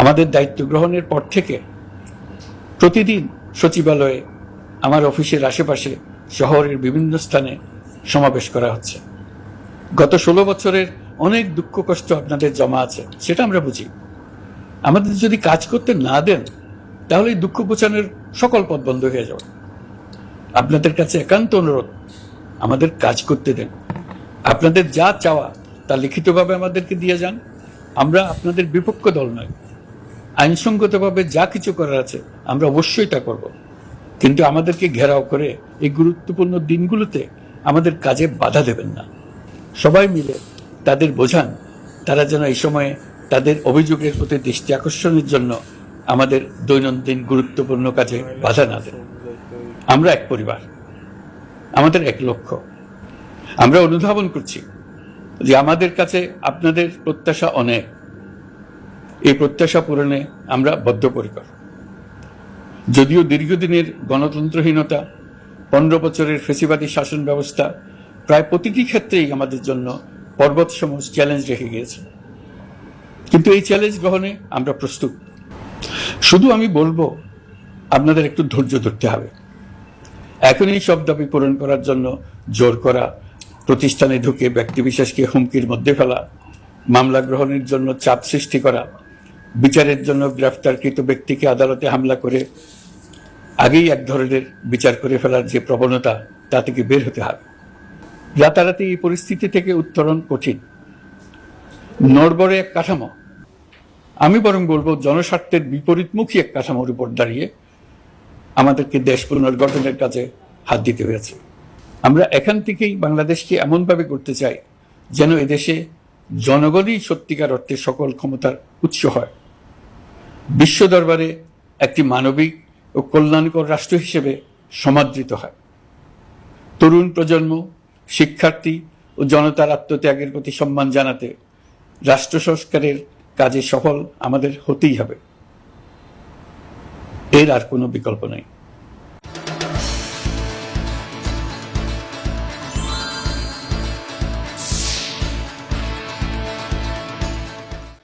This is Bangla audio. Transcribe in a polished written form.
আমাদের দায়িত্ব গ্রহণের পর থেকে প্রতিদিন সচিবালয়ে, আমার অফিসের আশেপাশে, শহরের বিভিন্ন স্থানে সমাবেশ করা হচ্ছে। গত 16 বছরের অনেক দুঃখ কষ্ট আপনাদের জমা আছে, সেটা আমরা বুঝি। আমাদের যদি কাজ করতে না দেন, তাহলে এই দুঃখ ঘোচানোর সকল পথ বন্ধ হয়ে যাবে। আপনাদের কাছে একান্ত অনুরোধ, আমাদের কাজ করতে দেন। আপনাদের যা চাওয়া তা লিখিতভাবে আমাদেরকে দিয়ে যান। আমরা আপনাদের বিপক্ষ দল নয়। আইনসঙ্গতভাবে যা কিছু করার আছে আমরা অবশ্যই তা করব, কিন্তু আমাদেরকে ঘেরাও করে এই গুরুত্বপূর্ণ দিনগুলোতে আমাদের কাজে বাধা দেবেন না। সবাই মিলে তাদের বোঝান, তারা যেন এই সময়ে তাদের অভিযোগের প্রতি দৃষ্টি আকর্ষণের জন্য আমাদের দৈনন্দিন গুরুত্বপূর্ণ কাজে বাধা না দেন। আমরা এক পরিবার, আমাদের এক লক্ষ্য। আমরা অনুধাবন করছি যে আমাদের কাছে আপনাদের প্রত্যাশা অনেক। এই প্রত্যাশা পূরণে আমরা বদ্ধপরিকর। যদিও দীর্ঘদিনের গণতন্ত্রহীনতা, 15 বছরের ফ্যাসিবাদী শাসন ব্যবস্থা প্রায় প্রতিটি ক্ষেত্রেই আমাদের জন্য পর্বতসম চ্যালেঞ্জ রেখে গিয়েছে, কিন্তু এই চ্যালেঞ্জ গ্রহণে আমরা প্রস্তুত। শুধু আমি বলবো, আপনাদের একটু ধৈর্য ধরতে হবে। এখন এই সব দাবি পূরণ করার জন্য জোর করা, প্রতিষ্ঠানে ঢুকে ব্যক্তিবিশেষকে হুমকির মধ্যে ফেলা, মামলা গ্রহণের জন্য চাপ সৃষ্টি করা, বিচারের জন্য গ্রেফতারকৃত ব্যক্তিকে আদালতে হামলা করে আগেই এক ধরনের বিচার করে ফেলার যে প্রবণতা, তা থেকে বের হতে হবে। রাতারাতি এই পরিস্থিতি থেকে উত্তরণ কঠিন। নড়বড়ে এক কাঠামো, আমি বরং বলবো জনস্বার্থের বিপরীতমুখী এক কাঠামোর উপর দাঁড়িয়ে আমাদেরকে দেশ পুনর্গঠনের কাজে হাত দিতে হয়েছে। আমরা এখান থেকেই বাংলাদেশকে এমনভাবে করতে চাই যেন এদেশে জনগণই সত্যিকার অর্থে সকল ক্ষমতার উৎস হয়, বিশ্ব দরবারে একটি মানবিক ও কল্যাণকর রাষ্ট্র হিসেবে সমাদৃত হয়। তরুণ প্রজন্ম, শিক্ষার্থী ও জনতার আত্মত্যাগের প্রতি সম্মান জানাতে রাষ্ট্র সংস্কারের কাজে সফল আমাদের হতেই হবে। এর আর কোনো বিকল্প নেই।